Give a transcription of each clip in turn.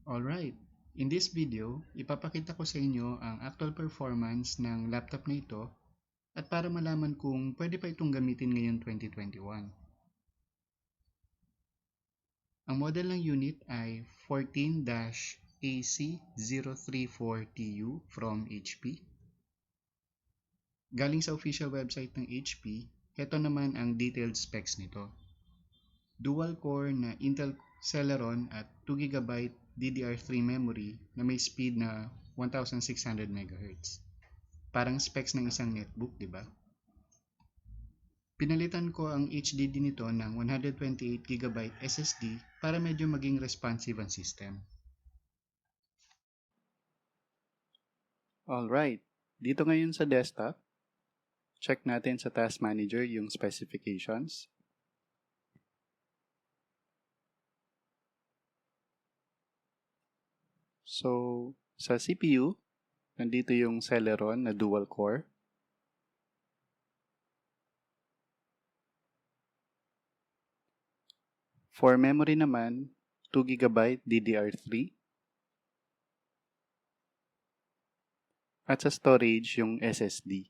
Alright, in this video, ipapakita ko sa inyo ang actual performance ng laptop na ito at para malaman kung pwede pa itong gamitin ngayon 2021. Ang model ng unit ay 14-AC034TU from HP. Galing sa official website ng HP, heto naman ang detailed specs nito. Dual core na Intel Celeron at 2GB DDR3 memory na may speed na 1600 MHz. Parang specs ng isang netbook, di ba? Pinalitan ko ang HDD nito ng 128GB SSD para medyo maging responsive ang system. Alright, dito ngayon sa desktop, check natin sa Task Manager yung specifications. So, sa CPU, nandito yung Celeron na dual core. For memory naman, 2GB DDR3. At sa storage, yung SSD.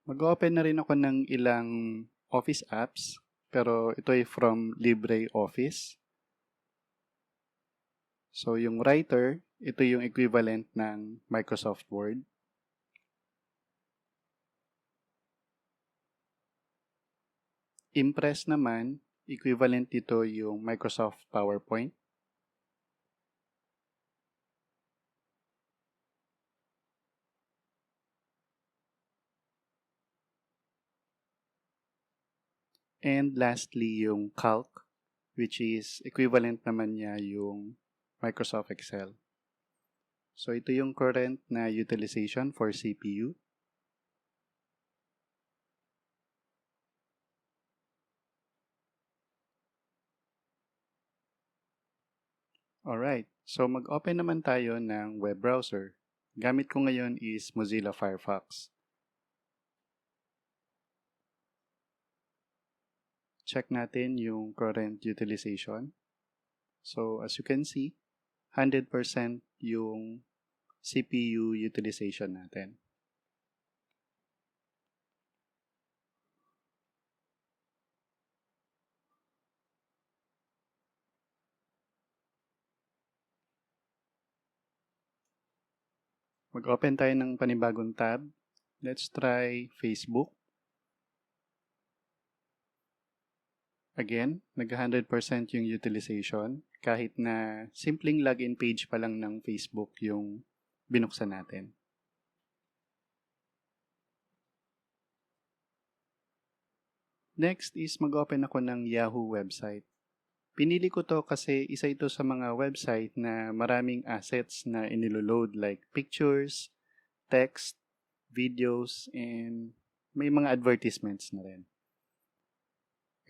Mag-open na rin ako ng ilang Office apps, pero ito ay from LibreOffice. So, yung Writer, ito yung equivalent ng Microsoft Word. Impress naman, equivalent dito yung Microsoft PowerPoint. And lastly, yung Calc, which is equivalent naman niya yung Microsoft Excel. So, ito yung current na utilization for CPU. Alright, so mag-open naman tayo ng web browser. Gamit ko ngayon is Mozilla Firefox. Check natin yung current utilization. So, as you can see, 100% yung CPU utilization natin. Mag-open tayo ng panibagong tab. Let's try Facebook. Again, nag-100% yung utilization kahit na simpleng login page pa lang ng Facebook yung binuksan natin. Next is mag-open ako ng Yahoo website. Pinili ko to kasi isa ito sa mga website na maraming assets na iniloload like pictures, text, videos, and may mga advertisements na rin.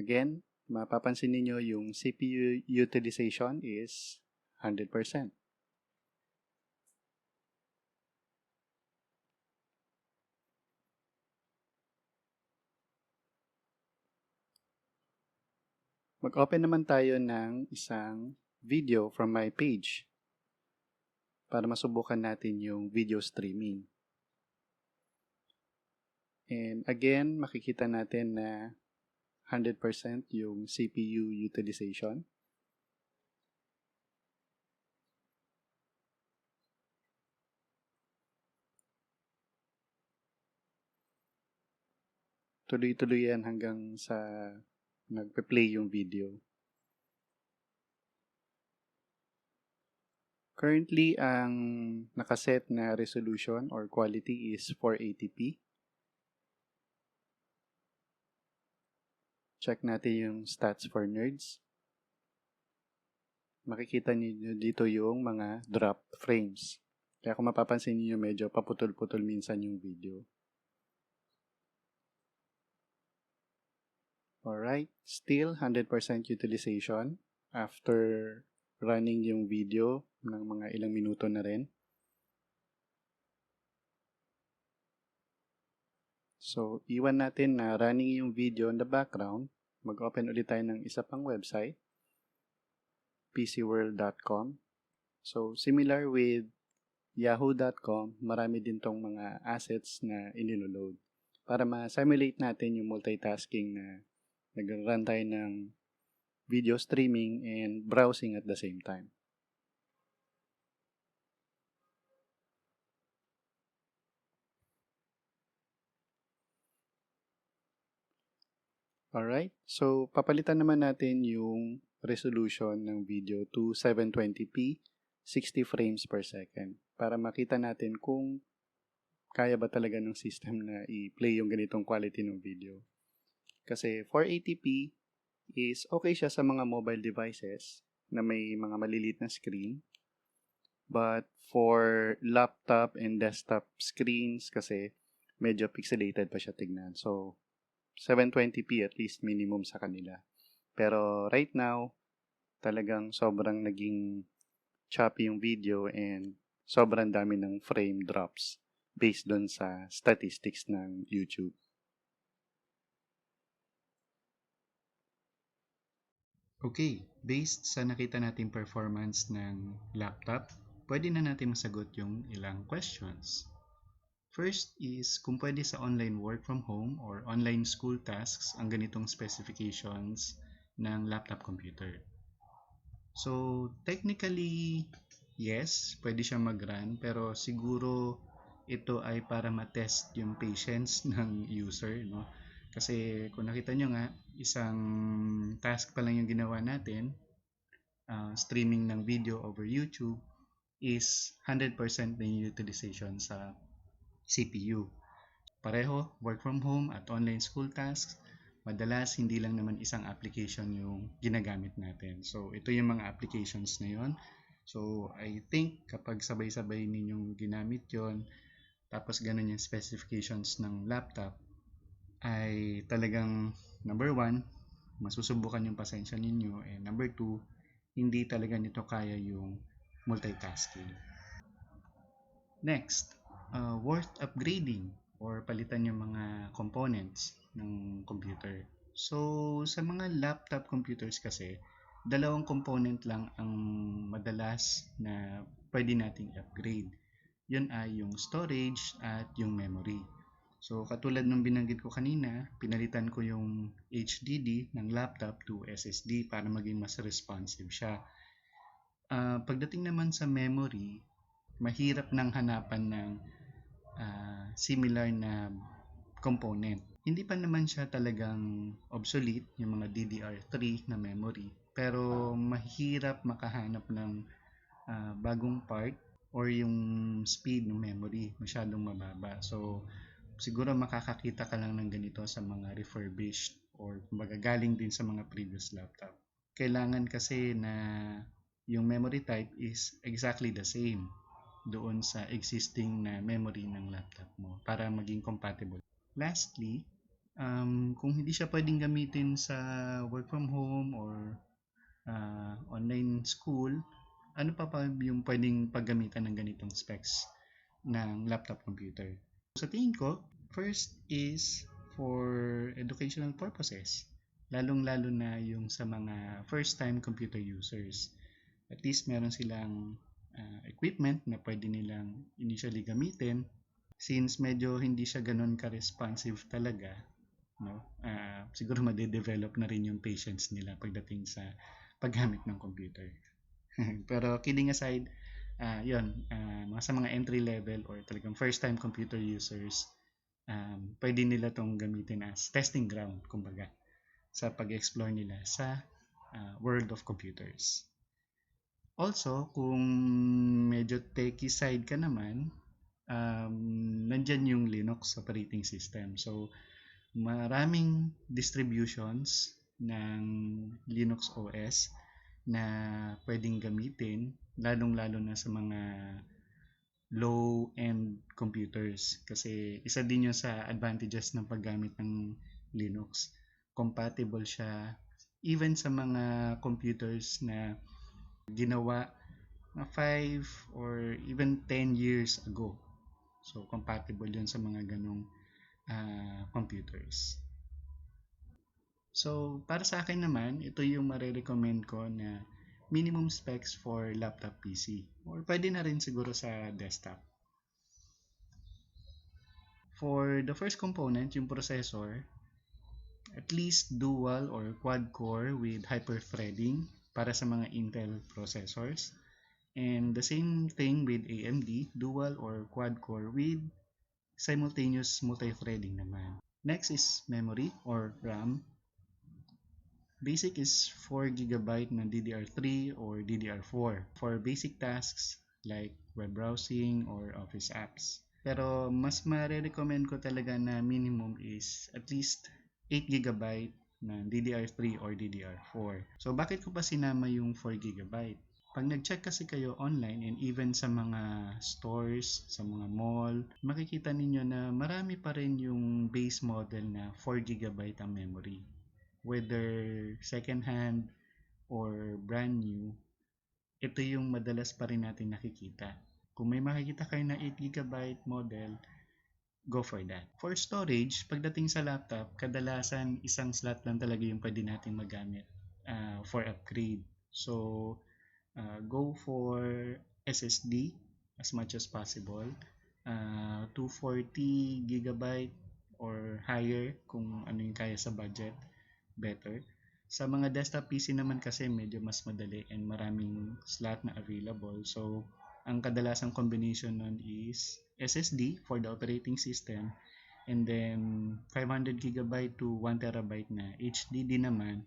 Again, mapapansin niyo yung CPU utilization is 100%. Mag-open naman tayo ng isang video from my page para masubukan natin yung video streaming. And again, makikita natin na 100% yung CPU utilization. Tuloy-tuloy yan hanggang sa nagpe-play yung video. Currently, ang nakaset na resolution or quality is 480p. Check natin yung stats for nerds. Makikita niyo dito yung mga drop frames. Kaya kung mapapansin niyo medyo paputol-putol minsan yung video. Alright, still 100% utilization after running yung video ng mga ilang minuto na rin. So, iwan natin na running yung video in the background. Mag-open ulit tayo ng isa pang website, pcworld.com. So, similar with yahoo.com, marami din tong mga assets na iniloload para ma-simulate natin yung multitasking na nag-run tayo ng video streaming and browsing at the same time. Alright, so papalitan naman natin yung resolution ng video to 720p, 60 frames per second para makita natin kung kaya ba talaga ng system na i-play yung ganitong quality ng video. Kasi 480p is okay siya sa mga mobile devices na may mga maliliit na screen. But for laptop and desktop screens kasi medyo pixelated pa siya tignan. So 720p at least minimum sa kanila. Pero right now, talagang sobrang naging choppy yung video and sobrang dami ng frame drops based dun sa statistics ng YouTube. Okay, based sa nakita nating performance ng laptop, pwede na natin masagot yung ilang questions. First is kung pwede sa online work from home or online school tasks ang ganitong specifications ng laptop computer. So, technically, yes, pwede siya mag-run pero siguro ito ay para ma-test yung patience ng user, no? Kasi kung nakita nyo nga, isang task pa lang yung ginawa natin, streaming ng video over YouTube, is 100% na yung utilization sa CPU. Pareho, work from home at online school tasks, madalas hindi lang naman isang application yung ginagamit natin. So, ito yung mga applications na yon. So, I think kapag sabay-sabay ninyong ginamit yon, tapos ganun yung specifications ng laptop, ay talagang number one, masusubukan yung pasensya ninyo, and number two, hindi talaga nito kaya yung multitasking. Next, worth upgrading or palitan yung mga components ng computer. So, sa mga laptop computers kasi, dalawang component lang ang madalas na pwede nating upgrade. Yun ay yung storage at yung memory. So, katulad ng binanggit ko kanina, pinalitan ko yung HDD ng laptop to SSD para maging mas responsive siya. Pagdating naman sa memory, mahirap nang hanapan ng similar na component. Hindi pa naman siya talagang obsolete, yung mga DDR3 na memory, pero mahirap makahanap ng bagong part or yung speed ng memory masyadong mababa. So, siguro makakakita ka lang ng ganito sa mga refurbished or kumbaga galing din sa mga previous laptop. Kailangan kasi na yung memory type is exactly the same doon sa existing na memory ng laptop mo para maging compatible. Lastly, kung hindi siya pwedeng gamitin sa work from home or online school, ano pa yung pwedeng paggamitan ng ganitong specs ng laptop computer? Sa tingin ko, first is for educational purposes, lalong-lalo na yung sa mga first-time computer users. At least meron silang equipment na pwede nilang initially gamitin since medyo hindi siya ganun ka-responsive talaga, no? Siguro made-develop na rin yung patience nila pagdating sa paggamit ng computer. Pero kidding aside, sa mga entry level or talagang first time computer users, pwede nila tong gamitin as testing ground, kumbaga, sa pag-explore nila sa world of computers. Also, kung medyo techie side ka naman, nandyan yung Linux operating system. So, maraming distributions ng Linux OS na pwedeng gamitin, lalong-lalo na sa mga low-end computers. Kasi isa din yun sa advantages ng paggamit ng Linux. Compatible siya even sa mga computers na ginawa na 5 or even 10 years ago. So, compatible yun sa mga ganong computers. So, para sa akin naman, ito yung marirecommend ko na minimum specs for laptop PC. Or pwede na rin siguro sa desktop. For the first component, yung processor, at least dual or quad core with hyper-threading para sa mga Intel processors. And the same thing with AMD, dual or quad core with simultaneous multi-threading naman. Next is memory or RAM. Basic is 4 GB na DDR3 or DDR4 for basic tasks like web browsing or office apps. Pero mas ma-recommend ko talaga na minimum is at least 8 GB na DDR3 or DDR4. So bakit ko pa sinama yung 4 GB? Pag nag-check kasi kayo online and even sa mga stores, sa mga mall, makikita ninyo na marami pa rin yung base model na 4 GB ang memory. Whether second hand or brand new, ito yung madalas pa rin natin nakikita. Kung may makikita kayo na 8 GB model, go for that. For storage, pagdating sa laptop, kadalasan isang slot lang talaga yung pwede natin magamit for upgrade. So, go for SSD as much as possible. 240 GB or higher kung ano yung kaya sa budget, better. Sa mga desktop PC naman kasi medyo mas madali and maraming slot na available. So, ang kadalasang combination nun is SSD for the operating system and then 500 GB to 1 TB na HDD naman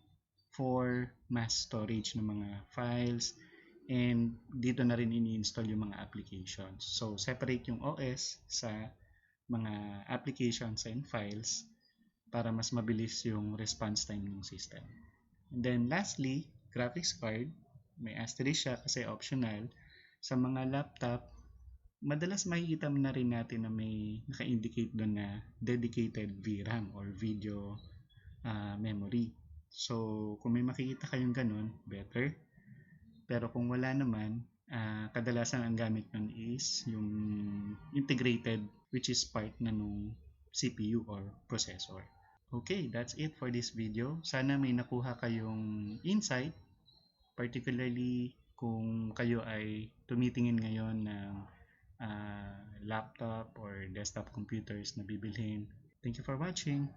for mass storage ng mga files, and dito na rin ini-install yung mga applications. So, separate yung OS sa mga applications and files para mas mabilis yung response time ng system. And then lastly, graphics card. May asterisk siya kasi optional. Sa mga laptop, madalas makikita na rin natin na may naka-indicate doon na dedicated VRAM or video memory. So, kung may makikita kayong ganun, better. Pero kung wala naman, kadalasan ang gamit nun is yung integrated, which is part na nung CPU or processor. Okay, that's it for this video. Sana may nakuha kayong insight, particularly kung kayo ay tumitingin ngayon ng laptop or desktop computers na bibilhin. Thank you for watching.